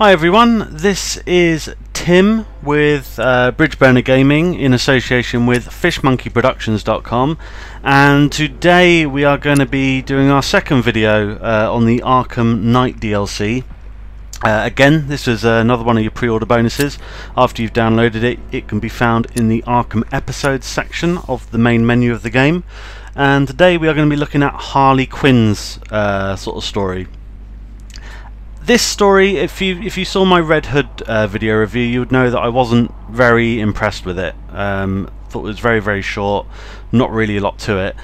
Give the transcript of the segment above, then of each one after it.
Hi everyone, this is Tim with Bridgeburner Gaming in association with fishmonkeyproductions.com, and today we are going to be doing our second video on the Arkham Knight DLC. Again, this is another one of your pre-order bonuses. After you've downloaded it, it can be found in the Arkham episodes section of the main menu of the game, and today we are going to be looking at Harley Quinn's sort of story. This story, if you saw my Red Hood video review, you would know that I wasn't very impressed with it. Thought it was very short, not really a lot to it.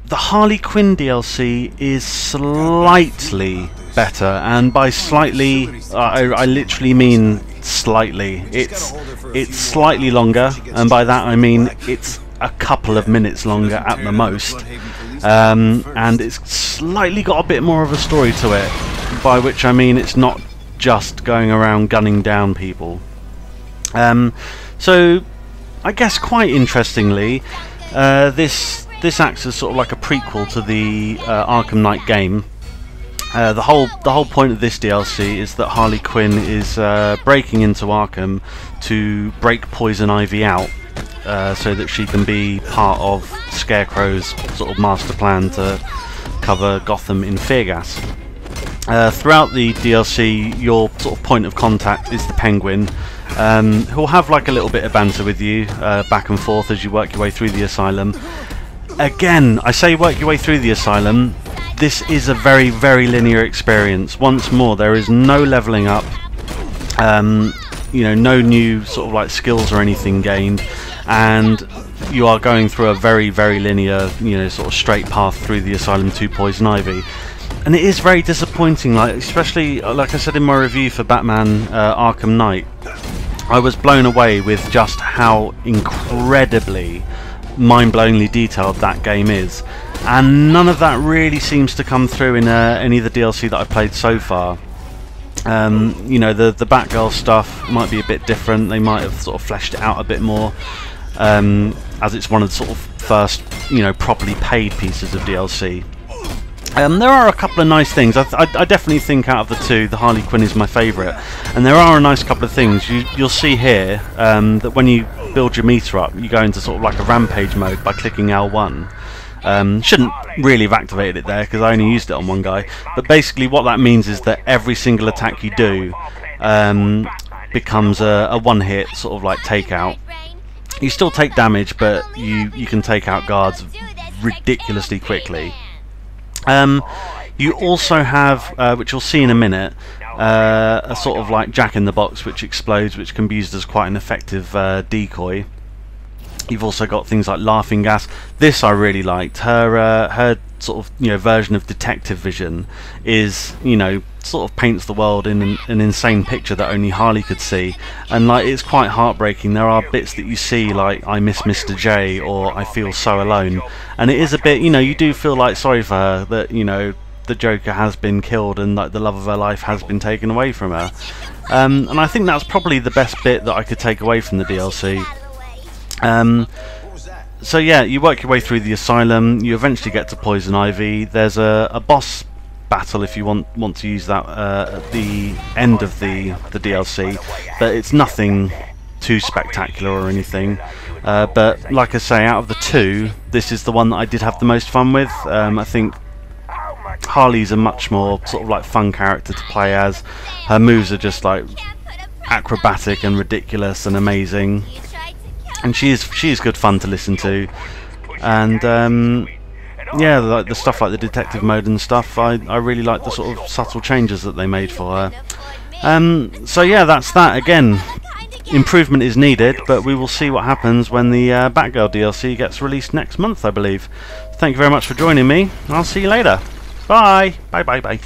The Harley Quinn DLC is slightly better, and by slightly, I literally mean slightly. It's slightly longer, and by that I mean it's a couple of minutes longer at the most. And it's slightly got a bit more of a story to it, by which I mean it's not just going around gunning down people. So I guess quite interestingly, this acts as sort of like a prequel to the Arkham Knight game. The whole point of this DLC is that Harley Quinn is breaking into Arkham to break Poison Ivy out, so that she can be part of Scarecrow's sort of master plan to cover Gotham in fear gas. Throughout the DLC, your sort of point of contact is the Penguin, who'll have like a little bit of banter with you back and forth as you work your way through the asylum. Again, I say work your way through the asylum. This is a very linear experience. Once more, there is no leveling up. You know, no new sort of like skills or anything gained, and you are going through a very linear, you know, sort of straight path through the asylum to Poison Ivy. And it is very disappointing, like, especially like I said in my review for Batman Arkham Knight, I was blown away with just how incredibly mind-blowingly detailed that game is, and none of that really seems to come through in any of the DLC that I've played so far. You know, the Batgirl stuff might be a bit different. They might have sort of fleshed it out a bit more, as it's one of the sort of first, you know, properly paid pieces of DLC. There are a couple of nice things. I definitely think out of the two, the Harley Quinn is my favourite, and there are a nice couple of things. You'll see here that when you build your meter up, you go into sort of like a rampage mode by clicking L1. Shouldn't really have activated it there because I only used it on one guy, but basically what that means is that every single attack you do becomes a one-hit sort of like takeout. You still take damage, but you can take out guards ridiculously quickly. You also have, which you'll see in a minute, a sort of like jack-in-the-box which explodes, which can be used as quite an effective decoy. You've also got things like laughing gas. This I really liked. Her sort of, you know, version of detective vision is, you know, sort of paints the world in an insane picture that only Harley could see, and like it's quite heartbreaking. There are bits that you see like I miss Mr. J or I feel so alone, and it is a bit, you know, you do feel like sorry for her that, you know, the Joker has been killed and like the love of her life has been taken away from her. And I think that's probably the best bit that I could take away from the DLC. So yeah, you work your way through the asylum, you eventually get to Poison Ivy. There's a boss battle if you want to use that at the end of the DLC, but it's nothing too spectacular or anything. But like I say, out of the two, this is the one that I did have the most fun with. I think Harley's a much more sort of like fun character to play as. Her moves are just like acrobatic and ridiculous and amazing, and she is good fun to listen to. And yeah, like the stuff like the detective mode and stuff, I really like the sort of subtle changes that they made for her. So yeah, that's that. Again, improvement is needed, but we will see what happens when the Batgirl DLC gets released next month, I believe. Thank you very much for joining me. I'll see you later. Bye. Bye.